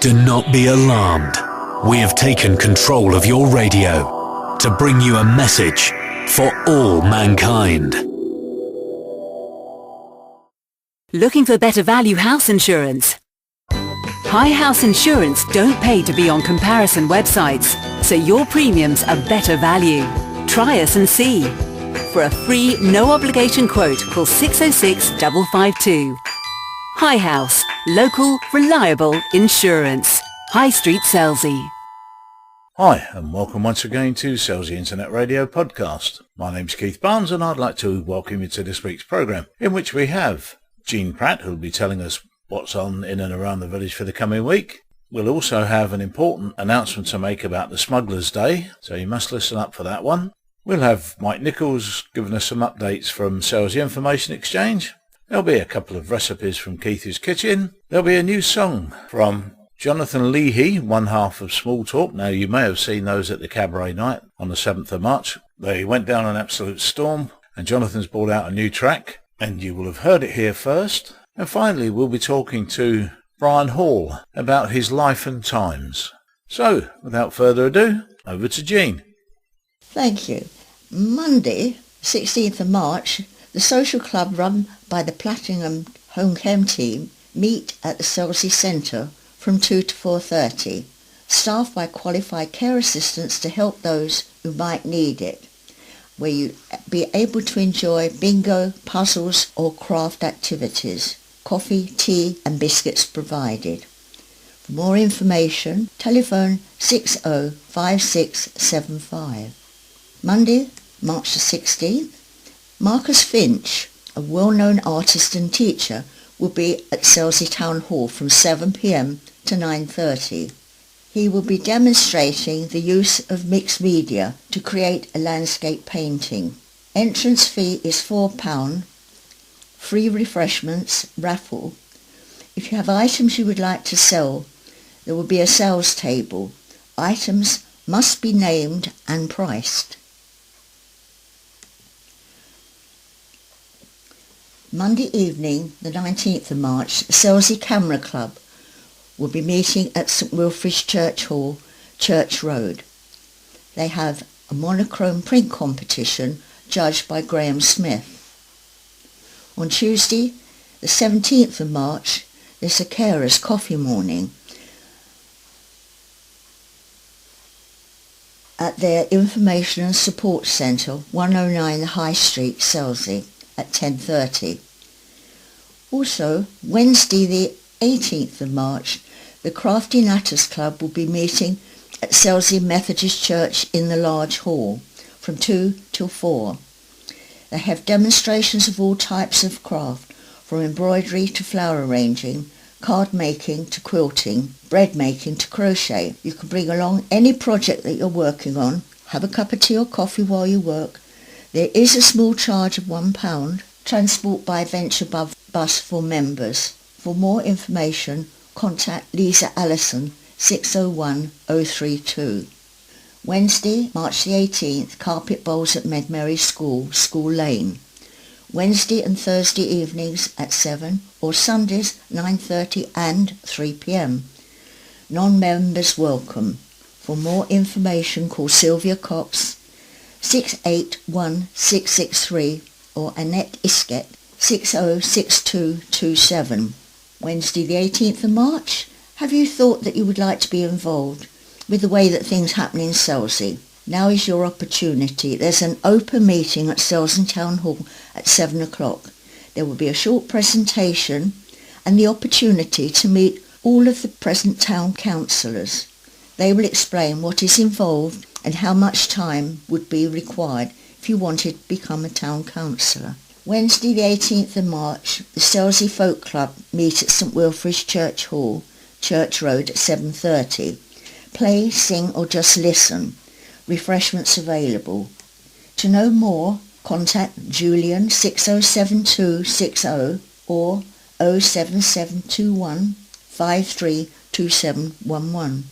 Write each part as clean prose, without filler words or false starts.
Do not be alarmed. We have taken control of your radio to bring you a message for all mankind. Looking for better value house insurance? High House Insurance don't pay to be on comparison websites, so your premiums are better value. Try us and see. For a free, no-obligation quote, call 606 552. High House, local, reliable insurance. High Street, Selsey. Hi, and welcome once again to Selsey Internet Radio Podcast. My name's Keith Barnes, and I'd like to welcome you to this week's programme, in which we have Jean Pratt, who'll be telling us what's on in and around the village for the coming week. We'll also have an important announcement to make about the Smugglers' Day, so you must listen up for that one. We'll have Mike Nicholls giving us some updates from Selsey Information Exchange. There'll be a couple of recipes from Keithy's kitchen. There'll be a new song from Jonathan Leahy, one half of smallTALK. Now, you may have seen those at the cabaret night on the 7th of March. They went down an absolute storm, and Jonathan's brought out a new track, and you will have heard it here first. And finally, we'll be talking to Brian Hall about his life and times. So, without further ado, over to Jean. Thank you. Monday, 16th of March, the social club run by the Platinum Home Care team meet at the Selsey Centre from 2 to 4:30, staffed by qualified care assistants to help those who might need it, where you be able to enjoy bingo, puzzles or craft activities, coffee, tea and biscuits provided. For more information, telephone 605675. Monday, March the 16th, Marcus Finch, a well-known artist and teacher, will be at Selsey Town Hall from 7 p.m. to 9:30. He will be demonstrating the use of mixed media to create a landscape painting. Entrance fee is £4, free refreshments, raffle. If you have items you would like to sell, there will be a sales table. Items must be named and priced. Monday evening, the 19th of March, the Selsey Camera Club will be meeting at St Wilfrid's Church Hall, Church Road. They have a monochrome print competition judged by Graham Smith. On Tuesday, the 17th of March, there's a carers' coffee morning at their Information and Support Centre, 109 High Street, Selsey, at 10:30. Also, Wednesday the 18th of March, the Crafty Natters Club will be meeting at Selsey Methodist Church in the large hall from 2 till 4. They have demonstrations of all types of craft, from embroidery to flower arranging, card making to quilting, bread making to crochet. You can bring along any project that you're working on, have a cup of tea or coffee while you work. There is a small charge of £1, transport by Venture Bus for members. For more information, contact Lisa Allison, 601 032. Wednesday, March the 18th, carpet bowls at Medmary School, School Lane. Wednesday and Thursday evenings at 7 or Sundays 9:30 and 3 p.m. Non-members welcome. For more information, call Sylvia Cox 681663 or Annette Iskett 606227. Wednesday the 18th of March. Have you thought that you would like to be involved with the way that things happen in Selsey? Now is your opportunity. There's an open meeting at Selsey Town Hall at 7 o'clock. There will be a short presentation and the opportunity to meet all of the present town councillors. They will explain what is involved and how much time would be required if you wanted to become a town councillor. Wednesday the 18th of March, the Selsey Folk Club meet at St Wilfrid's Church Hall, Church Road at 7:30. Play, sing or just listen. Refreshments available. To know more, contact Julian 607260 or 07721 532711.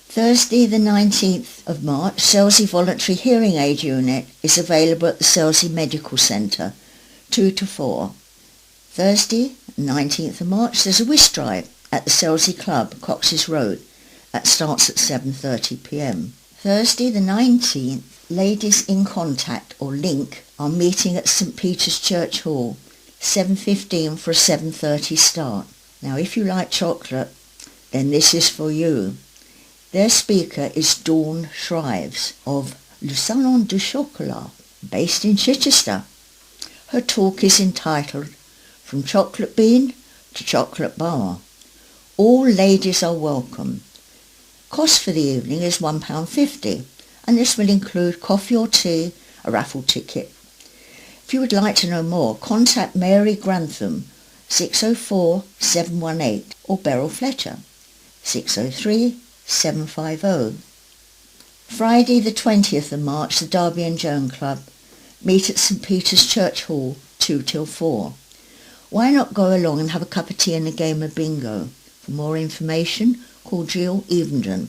Thursday the 19th of March, Selsey Voluntary Hearing Aid Unit is available at the Selsey Medical Centre, 2 to 4. Thursday, 19th of March, there's a wish drive at the Selsey Club, Cox's Road. That starts at 7:30pm. Thursday the 19th, Ladies in Contact or Link are meeting at St Peter's Church Hall, 7:15 for a 7:30 start. Now if you like chocolate, then this is for you. Their speaker is Dawn Shrives of Le Salon du Chocolat, based in Chichester. Her talk is entitled From Chocolate Bean to Chocolate Bar. All ladies are welcome. Cost for the evening is £1.50, and this will include coffee or tea, a raffle ticket. If you would like to know more, contact Mary Grantham, 604 718, or Beryl Fletcher, 603 750. Friday the 20th of March, the Derby and Joan Club meet at St Peter's Church Hall, 2 till 4. Why not go along and have a cup of tea and a game of bingo? For more information, call Jill Evenden,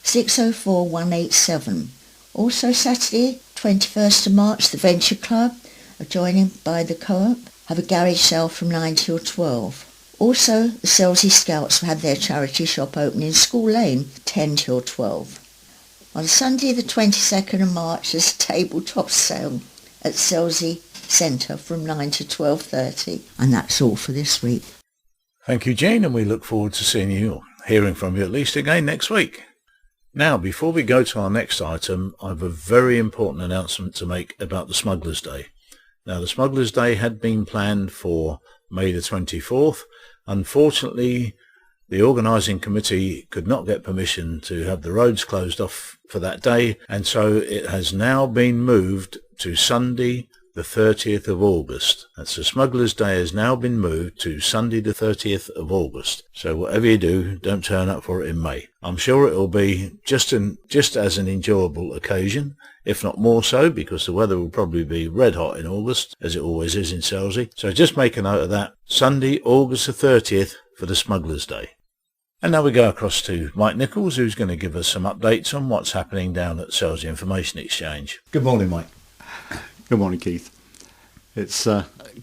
604 187. Also Saturday, 21st of March, the Venture Club, adjoining by the Co-op, have a garage sale from 9 till 12. Also, the Selsey Scouts have their charity shop open in School Lane, 10 till 12. On Sunday the 22nd of March, there's a tabletop sale at Selsey Centre from 9 to 12:30. And that's all for this week. Thank you, Jean, and we look forward to seeing you, hearing from you at least again next week. Now, before we go to our next item, I have a very important announcement to make about the Smugglers' Day. Now, the Smugglers' Day had been planned for May the 24th. Unfortunately, the organising committee could not get permission to have the roads closed off for that day, and so it has now been moved to Sunday the 30th of August. That's the Smugglers' Day has now been moved to Sunday the 30th of August. So whatever you do, don't turn up for it in May. I'm sure it will be just as an enjoyable occasion, if not more so, because the weather will probably be red hot in August, as it always is in Selsey. So just make a note of that. Sunday, August the 30th for the Smugglers' Day. And now we go across to Mike Nicholls, who's going to give us some updates on what's happening down at Selsey Information Exchange. Good morning, Mike. Good morning, Keith. It's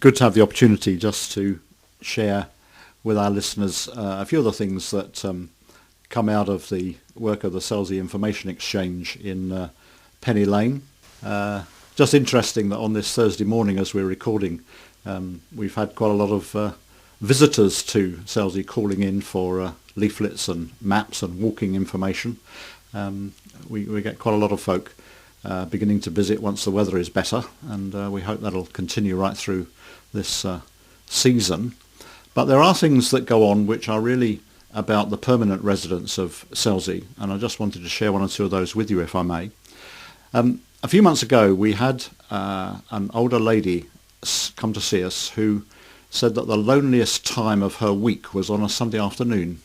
good to have the opportunity just to share with our listeners a few of the things that come out of the work of the Selsey Information Exchange in Penny Lane. Just interesting that on this Thursday morning as we're recording, we've had quite a lot of visitors to Selsey calling in for leaflets and maps and walking information. We get quite a lot of folk beginning to visit once the weather is better, and we hope that'll continue right through this season. But there are things that go on which are really about the permanent residents of Selsey, and I just wanted to share one or two of those with you, if I may. A few months ago we had an older lady come to see us who said that the loneliest time of her week was on a Sunday afternoon.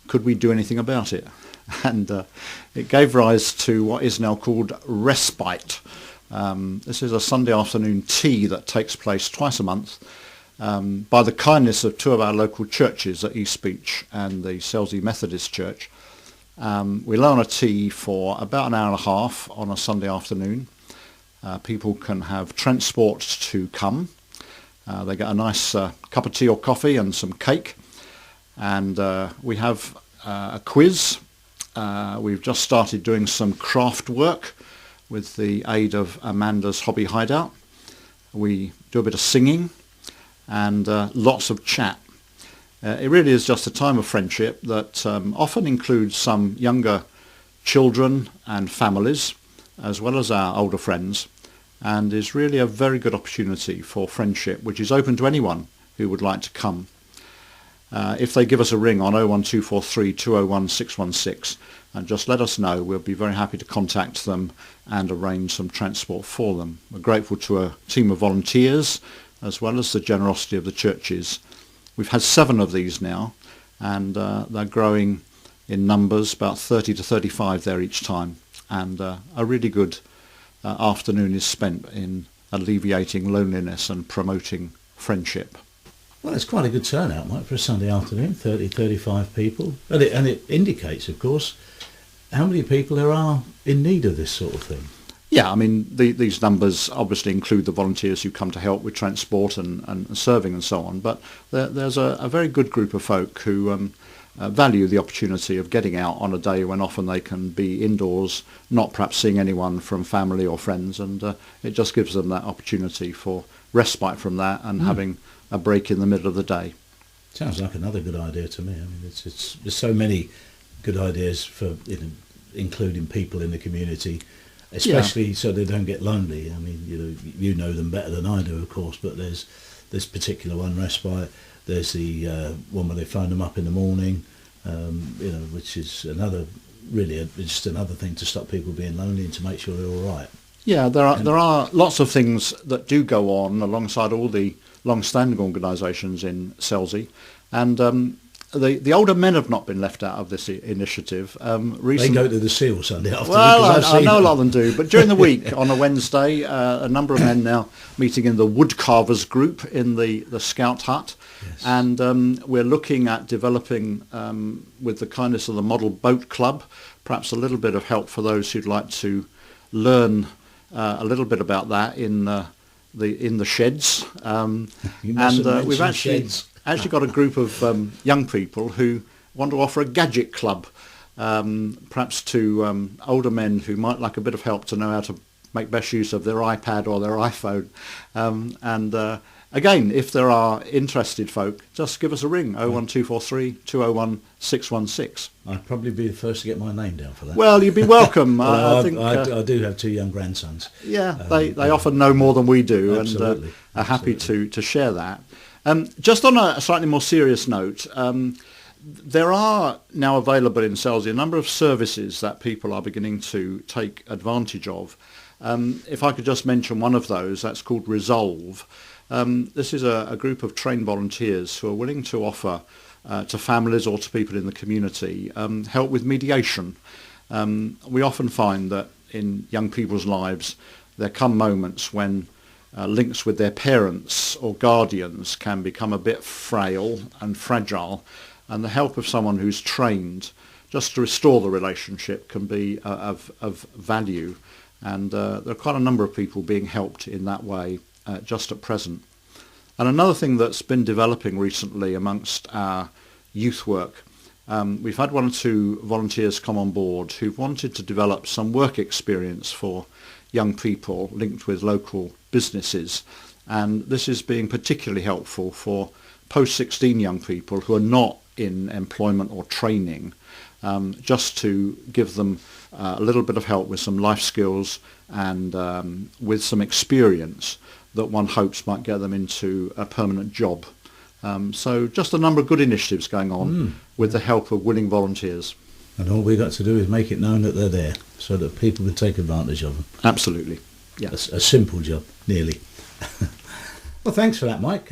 Could we do anything about it? And it gave rise to what is now called Respite. This is a Sunday afternoon tea that takes place twice a month by the kindness of two of our local churches at East Beach and the Selsey Methodist Church. We allow a tea for about an hour and a half on a Sunday afternoon. People can have transport to come. They get a nice cup of tea or coffee and some cake. And we have a quiz. We've just started doing some craft work with the aid of Amanda's Hobby Hideout. We do a bit of singing and lots of chat. It really is just a time of friendship that often includes some younger children and families, as well as our older friends, and is really a very good opportunity for friendship, which is open to anyone who would like to come. If they give us a ring on 01243 201 616 and just let us know, we'll be very happy to contact them and arrange some transport for them. We're grateful to a team of volunteers as well as the generosity of the churches. We've had 7 of these now, and they're growing in numbers, about 30 to 35 there each time, and a really good afternoon is spent in alleviating loneliness and promoting friendship. Well, it's quite a good turnout, Mike, for a Sunday afternoon, 30, 35 people. And it indicates, of course, how many people there are in need of this sort of thing. Yeah, I mean, these numbers obviously include the volunteers who come to help with transport and serving and so on, but there's a very good group of folk who value the opportunity of getting out on a day when often they can be indoors, not perhaps seeing anyone from family or friends, and it just gives them that opportunity for respite from that and having a break in the middle of the day. Sounds like another good idea to me. I mean, there's so many good ideas for including people in the community, especially so they don't get lonely. I mean, you know them better than I do, of course, but there's this particular one, respite. There's the one where they phone them up in the morning, which is just another thing to stop people being lonely and to make sure they're all right. Yeah, there are lots of things that do go on alongside all the long-standing organisations in Selsey, and the older men have not been left out of this initiative. They go to the Seal Sunday afternoon. Well, I know a lot of them do, but during the week on a Wednesday, a number of men now meeting in the Woodcarvers group in the Scout Hut, yes. And we're looking at developing, with the kindness of the Model Boat Club, perhaps a little bit of help for those who'd like to learn a little bit about that in the sheds. And we've actually got a group of young people who want to offer a gadget club, perhaps to older men who might like a bit of help to know how to make best use of their iPad or their iPhone. Again, if there are interested folk, just give us a ring, 01243 201 616. I'd probably be the first to get my name down for that. Well, you'd be welcome. I do have 2 young grandsons. Yeah, they often know more than we do, absolutely. And are happy to share that. Just on a slightly more serious note, there are now available in Selsey a number of services that people are beginning to take advantage of. If I could just mention one of those, that's called Resolve. This is a group of trained volunteers who are willing to offer to families or to people in the community help with mediation. We often find that in young people's lives there come moments when links with their parents or guardians can become a bit frail and fragile, and the help of someone who's trained just to restore the relationship can be of value. And there are quite a number of people being helped in that way just at present. And another thing that's been developing recently amongst our youth work, we've had 1 or 2 volunteers come on board who've wanted to develop some work experience for young people linked with local businesses, and this is being particularly helpful for post-16 young people who are not in employment or training, just to give them a little bit of help with some life skills and with some experience that one hopes might get them into a permanent job. So just a number of good initiatives going on with the help of willing volunteers. And all we've got to do is make it known that they're there so that people can take advantage of them. Absolutely. Yeah. A simple job, nearly. Well, thanks for that, Mike.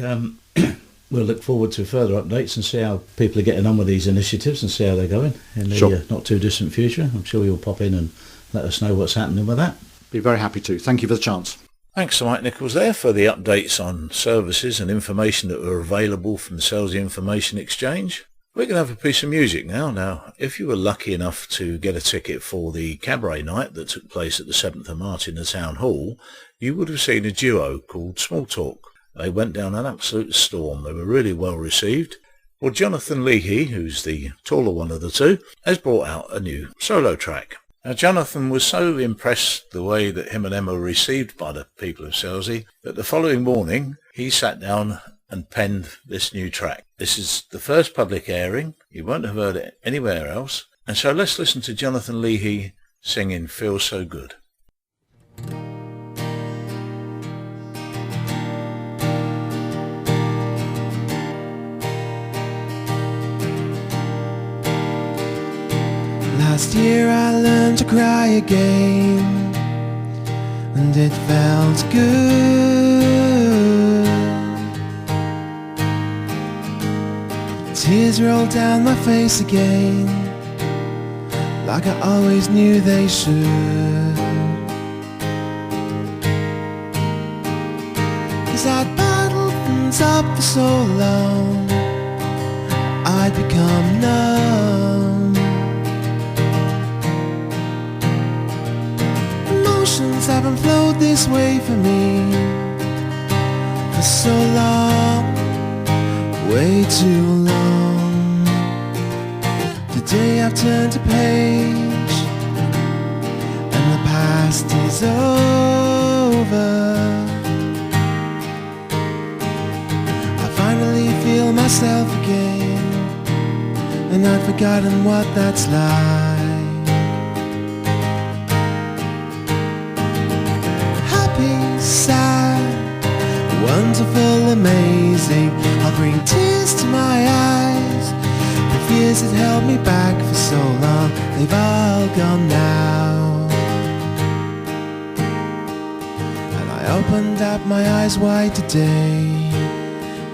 We'll look forward to further updates and see how people are getting on with these initiatives and see how they're going in the not too distant future. I'm sure you'll pop in and let us know what's happening with that. Be very happy to. Thank you for the chance. Thanks to Mike Nicholls there for the updates on services and information that were available from the Selsey Information Exchange. We're going to have a piece of music now. Now, if you were lucky enough to get a ticket for the cabaret night that took place at the 7th of March in the Town Hall, you would have seen a duo called smallTALK. They went down an absolute storm. They were really well received. Well, Jonathan Leahy, who's the taller one of the two, has brought out a new solo track. Now, Jonathan was so impressed the way that him and Emma were received by the people of Selsey that the following morning he sat down and penned this new track. This is the first public airing. You won't have heard it anywhere else. And so let's listen to Jonathan Leahy singing Feel So Good. Last year I learned to cry again, and it felt good. Tears rolled down my face again, like I always knew they should. 'Cause I'd battled things up for so long, I'd become numb. emotions haven't flowed this way for me for so long, way too long. Today I've turned a page and the past is over. I finally feel myself again, and I'd forgotten what that's like. Happy, sad, wonderful, amazing, I'll bring tears to my eyes. The fears that held me back for so long, they've all gone now. And I opened up my eyes wide today,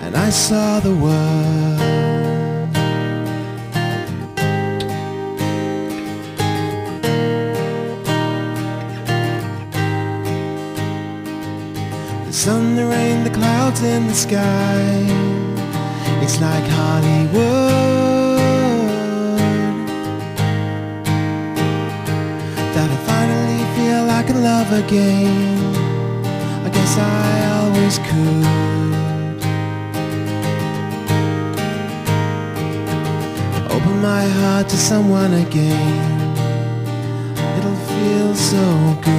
and I saw the world. The sun, the rain, the clouds in the sky, it's like Hollywood. That I finally feel I can love again, I guess I always could. Open my heart to someone again, it'll feel so good.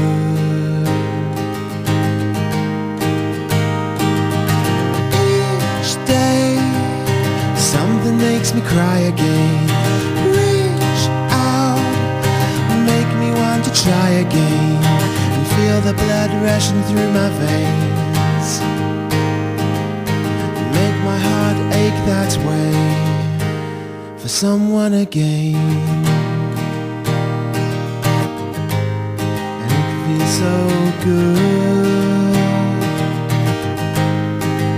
Something makes me cry again. Reach out, make me want to try again, and feel the blood rushing through my veins. Make my heart ache that way for someone again. And it feels so good,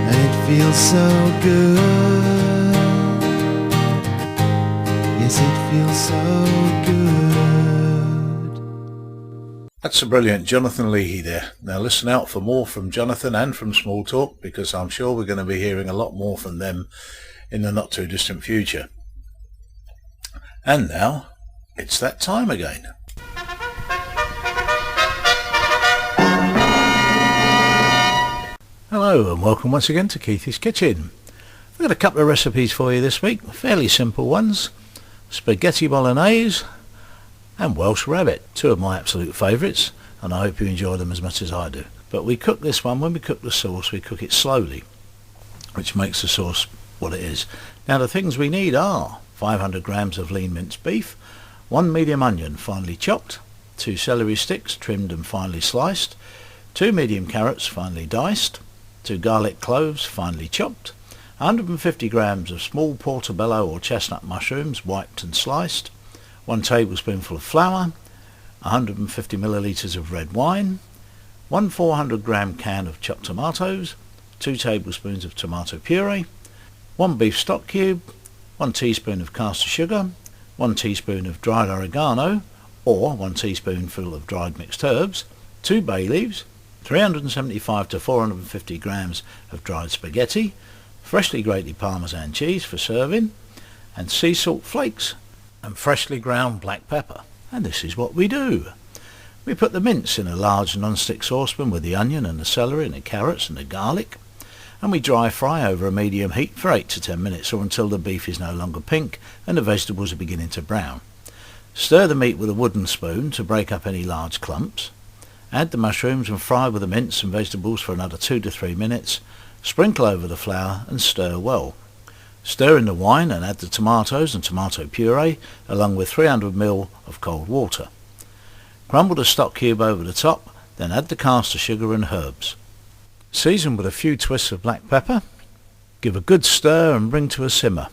and it feels so good. Yes, it feels so good. That's a brilliant Jonathan Leahy there. Now listen out for more from Jonathan and from smallTALK, because I'm sure we're going to be hearing a lot more from them in the not too distant future. And now it's that time again. Hello and welcome once again to Keithy's Kitchen. We've got a couple of recipes for you this week, fairly simple ones. Spaghetti bolognese and Welsh rabbit, two of my absolute favourites, and I hope you enjoy them as much as I do. But we cook this one, when we cook the sauce, we cook it slowly, which makes the sauce what it is. Now the things we need are 500 grams of lean minced beef, 1 medium onion finely chopped, 2 celery sticks trimmed and finely sliced, 2 medium carrots finely diced, 2 garlic cloves finely chopped, 150 grams of small portobello or chestnut mushrooms wiped and sliced, 1 tablespoonful of flour, 150 millilitres of red wine, 1 400 gram can of chopped tomatoes, 2 tablespoons of tomato puree, 1 beef stock cube, 1 teaspoon of caster sugar, 1 teaspoon of dried oregano or 1 teaspoonful of dried mixed herbs, 2 bay leaves, 375 to 450 grams of dried spaghetti, freshly grated Parmesan cheese for serving, and sea salt flakes and freshly ground black pepper. And this is what we do. We put the mince in a large non-stick saucepan with the onion and the celery and the carrots and the garlic, and we dry fry over a medium heat for 8 to 10 minutes or until the beef is no longer pink and the vegetables are beginning to brown. Stir the meat with a wooden spoon to break up any large clumps. Add the mushrooms and fry with the mince and vegetables for another 2 to 3 minutes. Sprinkle over the flour and stir well. Stir in the wine and add the tomatoes and tomato puree along with 300 ml of cold water. Crumble the stock cube over the top, then add the caster sugar and herbs. Season with a few twists of black pepper. Give a good stir and bring to a simmer.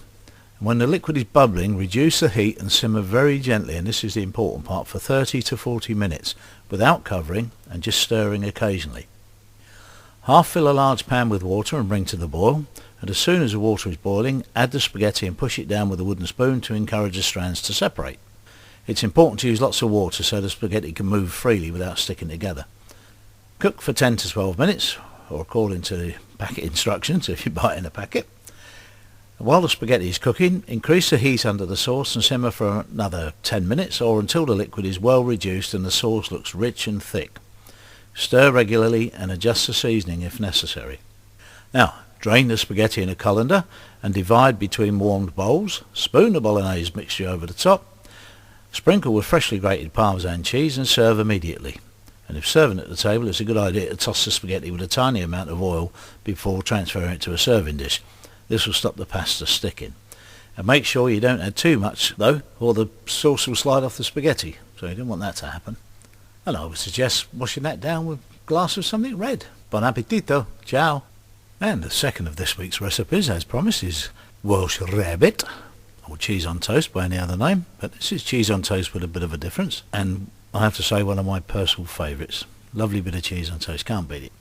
And when the liquid is bubbling, reduce the heat and simmer very gently, and this is the important part, for 30 to 40 minutes without covering and just stirring occasionally. Half fill a large pan with water and bring to the boil, and as soon as the water is boiling, add the spaghetti and push it down with a wooden spoon to encourage the strands to separate. It's important to use lots of water so the spaghetti can move freely without sticking together. Cook for 10 to 12 minutes, or according to the packet instructions if you buy it in a packet. While the spaghetti is cooking, increase the heat under the sauce and simmer for another 10 minutes or until the liquid is well reduced and the sauce looks rich and thick. Stir regularly and adjust the seasoning if necessary. Now, drain the spaghetti in a colander and divide between warmed bowls. Spoon the bolognese mixture over the top. Sprinkle with freshly grated Parmesan cheese and serve immediately. And if serving at the table, it's a good idea to toss the spaghetti with a tiny amount of oil before transferring it to a serving dish. This will stop the pasta sticking. And make sure you don't add too much, though, or the sauce will slide off the spaghetti. So you don't want that to happen. And I would suggest washing that down with a glass of something red. Bon appetito. Ciao. And the second of this week's recipes, as promised, is Welsh rabbit, or cheese on toast by any other name. But this is cheese on toast with a bit of a difference. And I have to say, one of my personal favourites. Lovely bit of cheese on toast, can't beat it.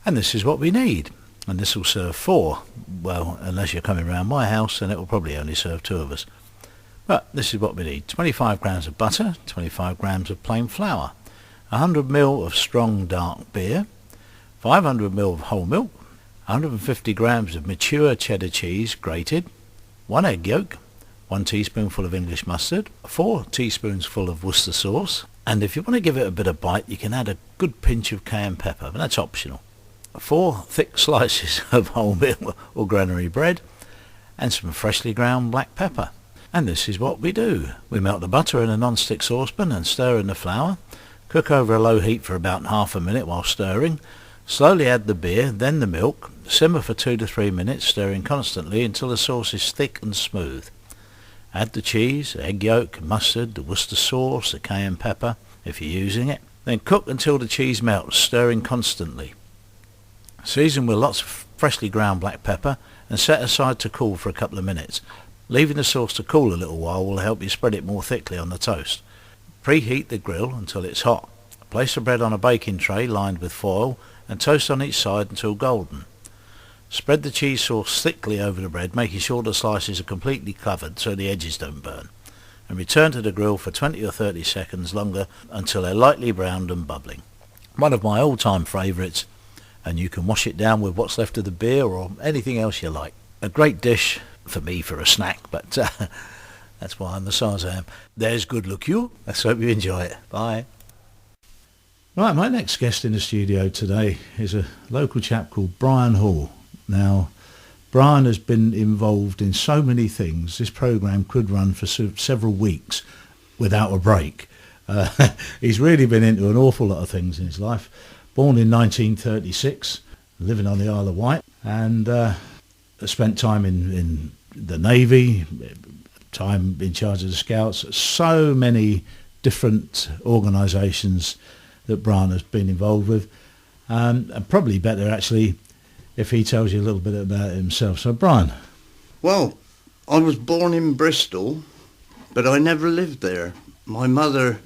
And this is what we need. And this will serve 4. Well, unless you're coming round my house, then it will probably only serve 2 of us. But this is what we need. 25 grams of butter, 25 grams of plain flour, 100 ml of strong dark beer, 500 ml of whole milk, 150 grams of mature cheddar cheese grated, 1 egg yolk, 1 teaspoonful of English mustard, 4 teaspoonsful of Worcester sauce, and if you want to give it a bit of bite, you can add a good pinch of cayenne pepper, but that's optional. 4 thick slices of wholemeal or granary bread, and some freshly ground black pepper. And this is what we do. We melt the butter in a non-stick saucepan and stir in the flour. Cook over a low heat for about half a minute while stirring. Slowly add the beer, then the milk. Simmer for 2 to 3 minutes, stirring constantly until the sauce is thick and smooth. Add the cheese, egg yolk, mustard, the Worcester sauce, the cayenne pepper, if you're using it. Then cook until the cheese melts, stirring constantly. Season with lots of freshly ground black pepper and set aside to cool for a couple of minutes. Leaving the sauce to cool a little while will help you spread it more thickly on the toast. Preheat the grill until it's hot. Place the bread on a baking tray lined with foil and toast on each side until golden. Spread the cheese sauce thickly over the bread, making sure the slices are completely covered so the edges don't burn. And return to the grill for 20 or 30 seconds longer until they're lightly browned and bubbling. One of my all-time favourites, and you can wash it down with what's left of the beer or anything else you like. A great dish for me for a snack, but that's why I'm the size I am. There's good luck you. Let's hope you enjoy it. Bye. Right, my next guest in the studio today is a local chap called Brian Hall. Now, Brian has been involved in so many things. This programme could run for several weeks without a break. He's really been into an awful lot of things in his life. Born in 1936, living on the Isle of Wight, and spent time in the Navy, time in charge of the Scouts. So many different organisations that Brian has been involved with. And probably better, actually, if he tells you a little bit about himself. So, Brian. Well, I was born in Bristol, but I never lived there. My mother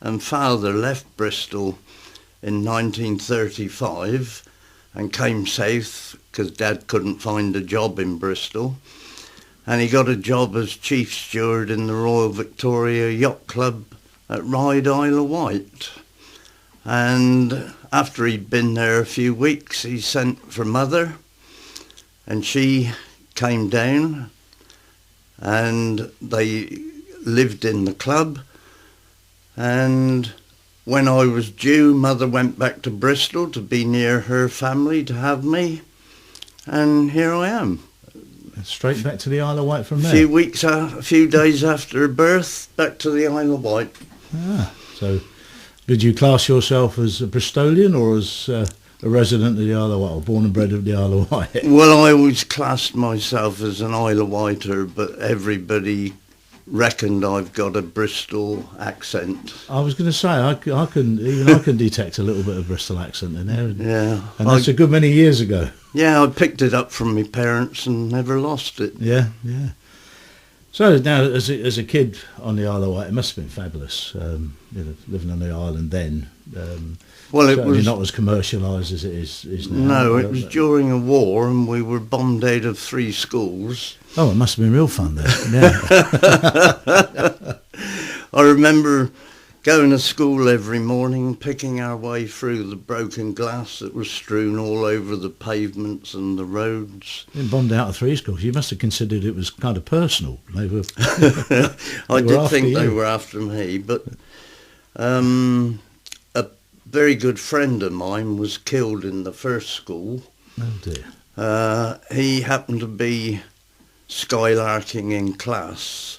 and father left Bristol in 1935 and came south because Dad couldn't find a job in Bristol. And he got a job as chief steward in the Royal Victoria Yacht Club at Ryde, Isle of Wight. And after he'd been there a few weeks, he sent for Mother, and she came down, and they lived in the club. And when I was due, Mother went back to Bristol to be near her family to have me, and here I am. Straight back to the Isle of Wight from there? A few days after birth, back to the Isle of Wight. So did you class yourself as a Bristolian or as a resident of the Isle of Wight, or born and bred of the Isle of Wight? Well, I always classed myself as an Isle of Wighter, but everybody reckoned I've got a Bristol accent. I was going to say, I can detect a little bit of Bristol accent in there. Yeah. And that's a good many years ago. Yeah, I picked it up from my parents and never lost it. Yeah. So now, as a kid on the Isle of Wight, it must have been fabulous, living on the island then. Well, it was not as commercialised as it is now. No, it was during a war, and we were bombed out of 3 schools. Oh, it must have been real fun then. Yeah. I remember going to school every morning, picking our way through the broken glass that was strewn all over the pavements and the roads. Being bombed out of 3 schools, you must have considered it was kind of personal. They were. I did think they were after me, but a very good friend of mine was killed in the first school. Oh dear. He happened to be skylarking in class,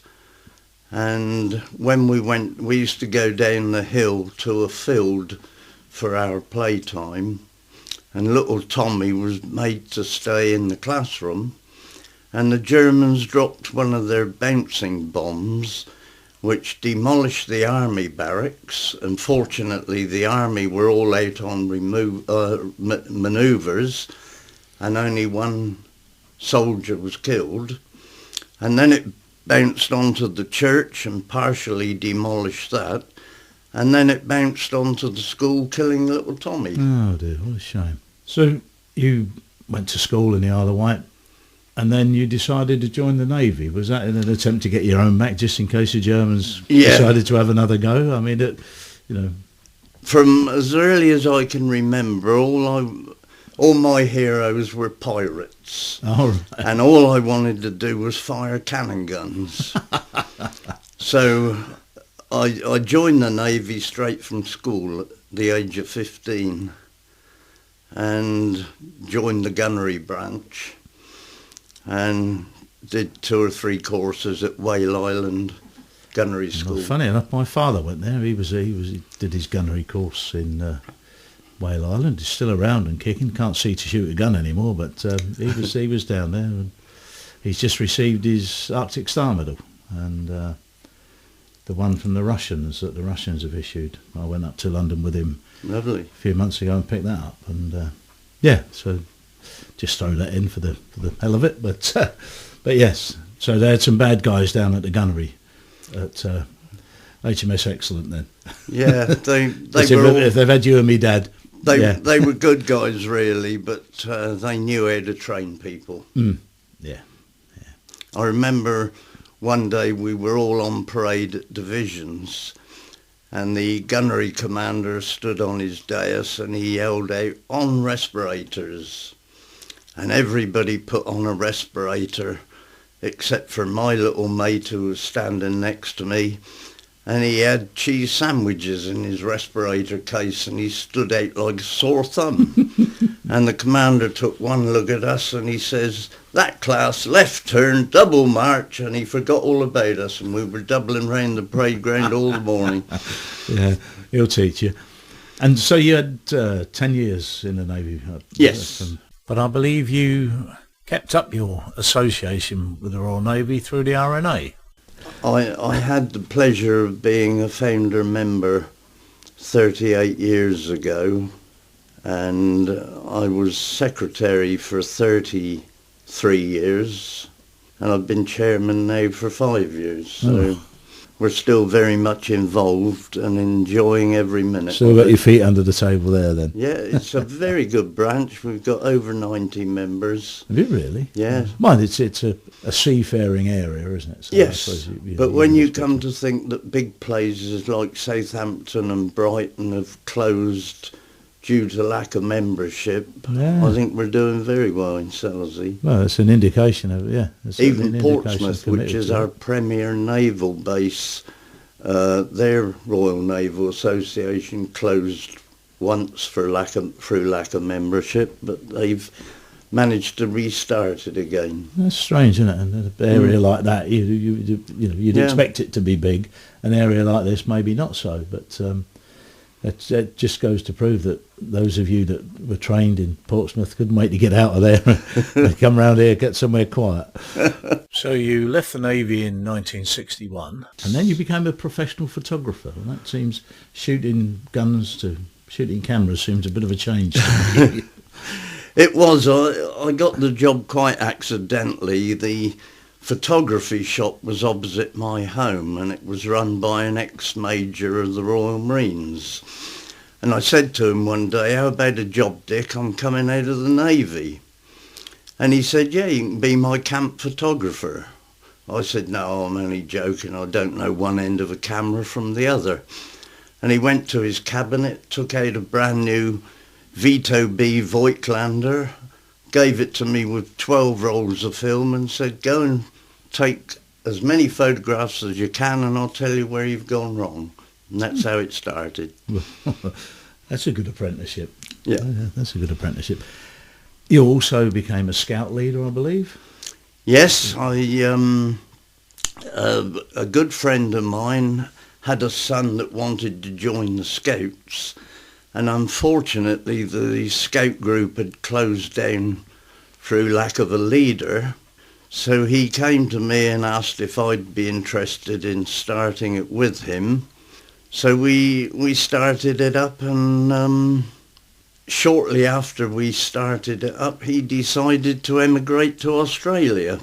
and when we used to go down the hill to a field for our playtime, and little Tommy was made to stay in the classroom, and the Germans dropped one of their bouncing bombs which demolished the army barracks. Unfortunately, the army were all out on manoeuvres, and only one soldier was killed. And then it bounced onto the church and partially demolished that. And then it bounced onto the school, killing little Tommy. Oh dear, what a shame. So you went to school in the Isle of Wight, and then you decided to join the Navy. Was that in an attempt to get your own back, just in case the Germans decided to have another go? I mean, From as early as I can remember, all my heroes were pirates. Oh, right. And all I wanted to do was fire cannon guns. So I joined the Navy straight from school at the age of 15 and joined the gunnery branch and did 2 or 3 courses at Whale Island Gunnery School. Well, funny enough, my father went there. He did his gunnery course in Whale Island. He's still around and kicking. Can't see to shoot a gun anymore, but he was down there, and he's just received his Arctic Star Medal, and the one from the Russians that the Russians have issued. I went up to London with him Lovely. a few months ago and picked that up, and so just throw that in for the hell of it. But yes, so they had some bad guys down at the gunnery at HMS Excellent then. Yeah, they were all, if they've had you and me, Dad. They were good guys really, but they knew how to train people. Yeah. I remember one day we were all on parade at divisions, and the gunnery commander stood on his dais and he yelled out, "On respirators." And everybody put on a respirator except for my little mate who was standing next to me, and he had cheese sandwiches in his respirator case and he stood out like a sore thumb. And the commander took one look at us and he says, "That class left turn, double march," and he forgot all about us, and we were doubling round the parade ground all the morning. Yeah, he'll teach you. And so you had 10 years in the Navy. Yes. But I believe you kept up your association with the Royal Navy through the RNA. I had the pleasure of being a founder member 38 years ago, and I was secretary for 33 years, and I've been chairman now for 5 years. So we're still very much involved and enjoying every minute. Still got your feet under the table there then? Yeah, it's a very good branch. We've got over 90 members. Have you really? Yeah. Mind, it's a seafaring area, isn't it? So yes, but when you come to think that big places like Southampton and Brighton have closed due to lack of membership, I think we're doing very well in Selsey. Well, it's an indication of Even Portsmouth, which is our premier naval base, their Royal Naval Association closed once through lack of membership, but they've managed to restart it again. That's strange, isn't it? And an area like that, you'd expect it to be big. An area like this, maybe not so, but it just goes to prove that those of you that were trained in Portsmouth couldn't wait to get out of there and come round here, get somewhere quiet. So you left the Navy in 1961. And then you became a professional photographer, and that seems, shooting guns to shooting cameras seems a bit of a change to me. It was. I got the job quite accidentally. The photography shop was opposite my home, and it was run by an ex-major of the Royal Marines. And I said to him one day, "How about a job, Dick? I'm coming out of the Navy." And he said, "Yeah, you can be my camp photographer." I said, "No, I'm only joking. I don't know one end of a camera from the other." And he went to his cabinet, took out a brand new Vito B Voigtlander, gave it to me with 12 rolls of film and said, "Go and take as many photographs as you can and I'll tell you where you've gone wrong." And that's how it started. That's a good apprenticeship. Yeah. That's a good apprenticeship. You also became a scout leader, I believe? Yes, a good friend of mine had a son that wanted to join the Scouts, and unfortunately the Scout group had closed down through lack of a leader. So he came to me and asked if I'd be interested in starting it with him. So we started it up, and shortly after we started it up, he decided to emigrate to Australia.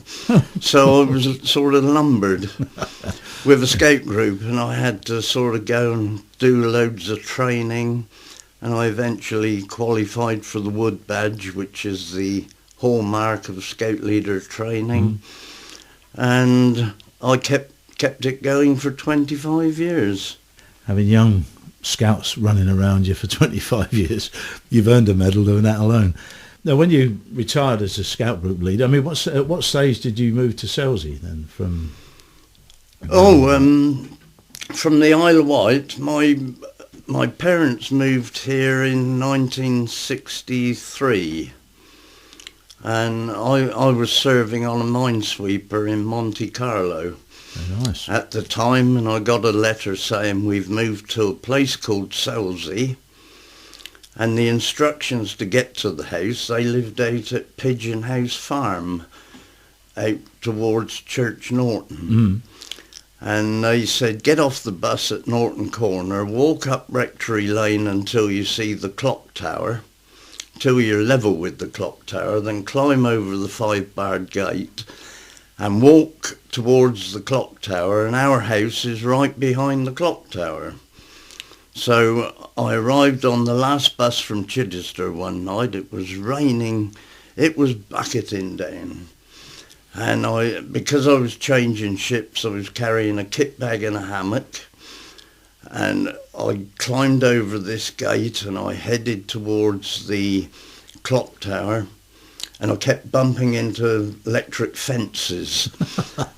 So I was sort of lumbered with a scout group, and I had to sort of go and do loads of training, and I eventually qualified for the Wood Badge, which is the hallmark of scout leader training. And I kept it going for 25 years. Having young scouts running around you for 25 years, you've earned a medal doing that alone. Now, when you retired as a scout group leader, I mean, at what stage did you move to Selsey then? From the Isle of Wight. My parents moved here in 1963, and I was serving on a minesweeper in Monte Carlo. Very nice. At the time, and I got a letter saying we've moved to a place called Selsey, and the instructions to get to the house, they lived out at Pigeon House Farm, out towards Church Norton. And they said, get off the bus at Norton Corner, walk up Rectory Lane until you see the clock tower, till you're level with the clock tower, then climb over the 5-barred gate and walk towards the clock tower, and our house is right behind the clock tower. So I arrived on the last bus from Chichester one night. It was raining, it was bucketing down. And because I was changing ships, I was carrying a kit bag and a hammock, and I climbed over this gate and I headed towards the clock tower, and I kept bumping into electric fences.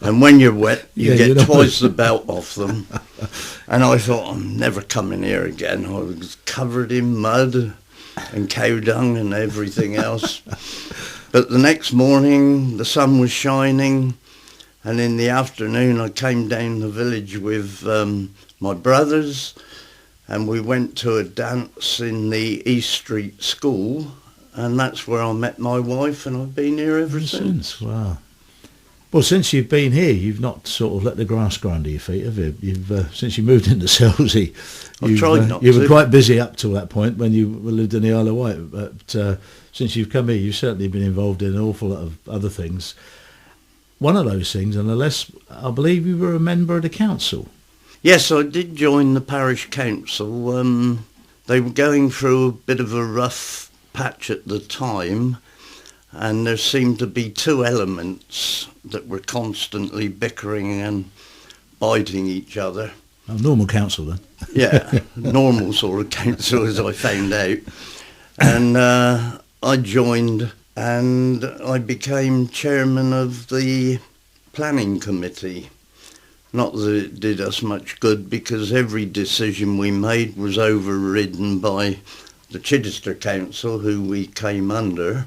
And when you're wet, you get twice the belt off them. And I thought, I'm never coming here again. I was covered in mud and cow dung and everything else. But the next morning, the sun was shining, and in the afternoon, I came down the village with my brothers, and we went to a dance in the East Street School, and that's where I met my wife, and I've been here ever since. Wow. Well, since you've been here, you've not sort of let the grass grow under your feet, have you? You've since you moved into Selsey, you were quite busy up till that point when you lived in the Isle of Wight. But since you've come here, you've certainly been involved in an awful lot of other things. One of those things, unless I believe you were a member of the council. Yes, I did join the parish council. They were going through a bit of a rough patch at the time, and there seemed to be two elements that were constantly bickering and biting each other. A normal council then. Yeah, normal sort of council, as I found out. And I joined, and I became chairman of the planning committee. Not that it did us much good, because every decision we made was overridden by the Chichester Council, who we came under.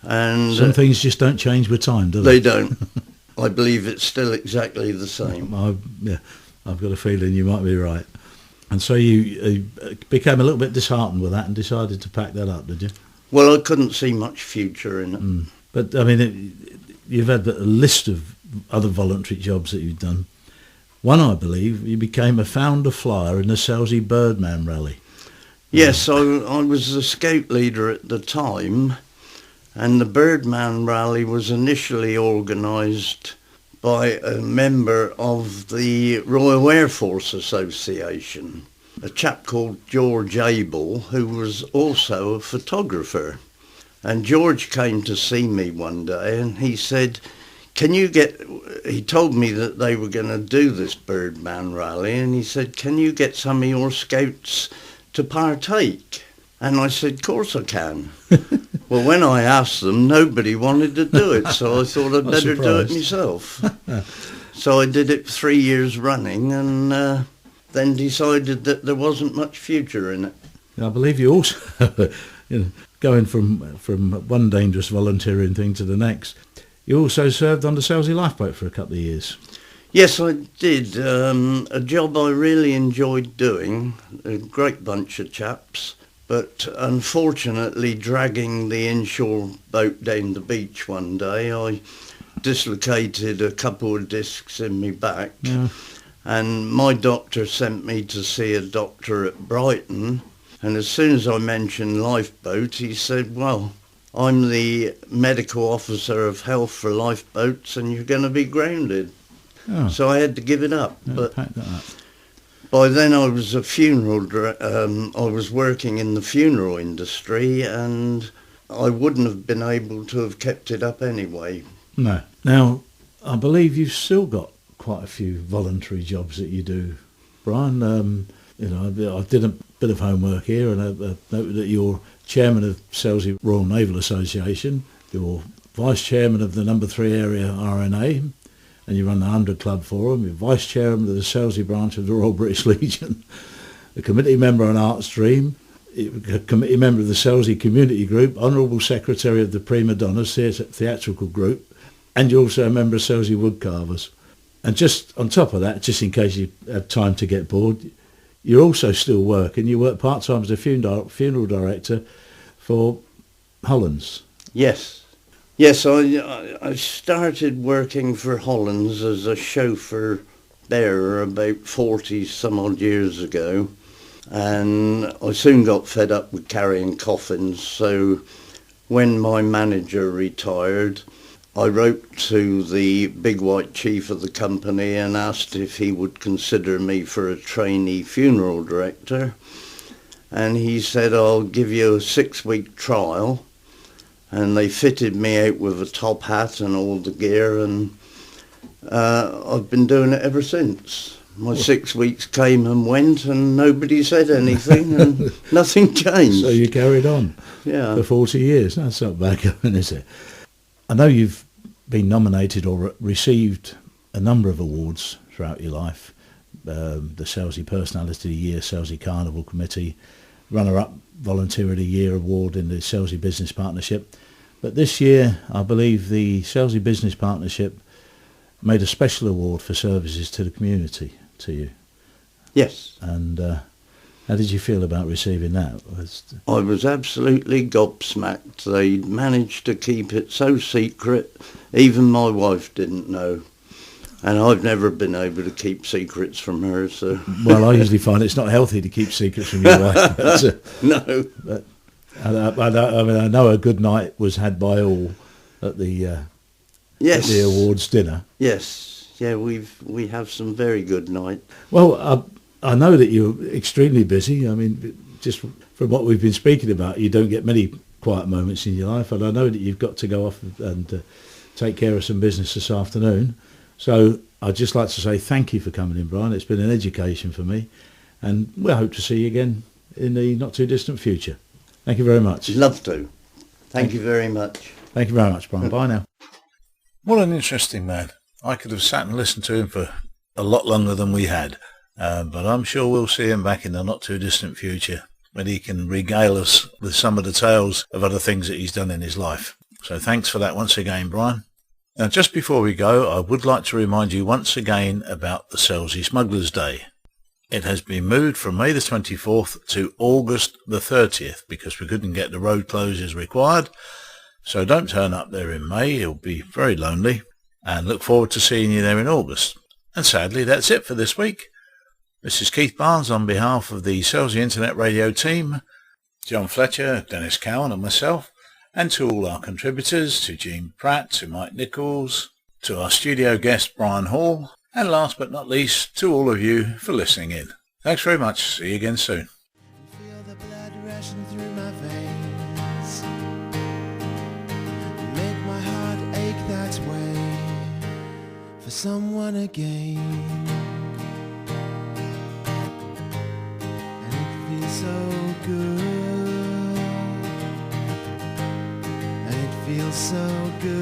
And some things just don't change with time, do they? They don't. I believe it's still exactly the same. I've got a feeling you might be right. And so you became a little bit disheartened with that and decided to pack that up, did you? Well, I couldn't see much future in it. But, I mean, you've had a list of other voluntary jobs that you've done. One, I believe, you became a founder flyer in the Selsey Birdman Rally. Yes, I was the scout leader at the time, and the Birdman Rally was initially organised by a member of the Royal Air Force Association, a chap called George Abel, who was also a photographer. And George came to see me one day, and he said, he told me that they were going to do this Birdman Rally, and he said, can you get some of your scouts to partake? And I said, of course I can. Well, when I asked them, nobody wanted to do it, so I thought I'd better do it myself. So I did it 3 years running, and then decided that there wasn't much future in it. I believe you also, going from one dangerous volunteering thing to the next, you also served on the Selsey lifeboat for a couple of years. Yes, I did. A job I really enjoyed doing. A great bunch of chaps. But unfortunately, dragging the inshore boat down the beach one day, I dislocated a couple of discs in my back. Yeah. And my doctor sent me to see a doctor at Brighton. And as soon as I mentioned lifeboat, he said, well, I'm the medical officer of health for lifeboats and you're going to be grounded. Oh. So I had to give it up. Yeah, but pack that up. By then I was a I was working in the funeral industry and I wouldn't have been able to have kept it up anyway. No. Now, I believe you've still got quite a few voluntary jobs that you do, Brian. I did a bit of homework here and I noted that you're chairman of Selsey Royal Naval Association, you're vice chairman of the No. 3 area RNA, and you run the 100 Club Forum. You're vice chairman of the Selsey branch of the Royal British Legion, a committee member on Art Stream, a committee member of the Selsey Community Group, honourable secretary of the Prima Donnas Theatrical Group, and you're also a member of Selsey Woodcarvers. And just on top of that, just in case you have time to get bored, you're also still working. You work part-time as a funeral director for Hollands. Yes. Yes, I started working for Hollands as a chauffeur there about 40 some odd years ago, and I soon got fed up with carrying coffins, so when my manager retired, I wrote to the big white chief of the company and asked if he would consider me for a trainee funeral director, and he said, I'll give you a 6-week trial. And they fitted me out with a top hat and all the gear, and I've been doing it ever since. My 6 weeks came and went and nobody said anything and nothing changed. So you carried on for 40 years. That's not bad going, is it? I know you've been nominated or received a number of awards throughout your life. The Selsey Personality of the Year, Selsey Carnival Committee, runner-up Volunteer of the Year award in the Selsey Business Partnership. But this year, I believe the Selsey Business Partnership made a special award for services to the community to you. Yes. And how did you feel about receiving that? I was absolutely gobsmacked. They managed to keep it so secret, even my wife didn't know. And I've never been able to keep secrets from her, so... Well, I usually find it's not healthy to keep secrets from your wife. No. But I know a good night was had by all at the yes. At the awards dinner. Yes. Yeah, we have some very good nights. Well, I know that you're extremely busy. I mean, just from what we've been speaking about, you don't get many quiet moments in your life, and I know that you've got to go off and take care of some business this afternoon. So I'd just like to say thank you for coming in, Brian. It's been an education for me, and we hope to see you again in the not too distant future. Thank you very much. Love to. Thank you very much. Thank you very much, Brian. Bye now. What an interesting man. I could have sat and listened to him for a lot longer than we had, but I'm sure we'll see him back in the not too distant future when he can regale us with some of the tales of other things that he's done in his life. So thanks for that once again, Brian. Now, just before we go, I would like to remind you once again about the Selsey Smugglers' Day. It has been moved from May the 24th to August the 30th because we couldn't get the road closures required. So don't turn up there in May, it'll be very lonely, and look forward to seeing you there in August. And sadly, that's it for this week. This is Keith Barnes on behalf of the Selsey Internet Radio team, John Fletcher, Dennis Cowan and myself, and to all our contributors, to Jean Pratt, to Mike Nicholls, to our studio guest Brian Hall, and last but not least, to all of you for listening in. Thanks very much. See you again soon. Feel the blood rushing through my veins. Make my heart ache that way for someone again. And it feels so good. And it feels so good.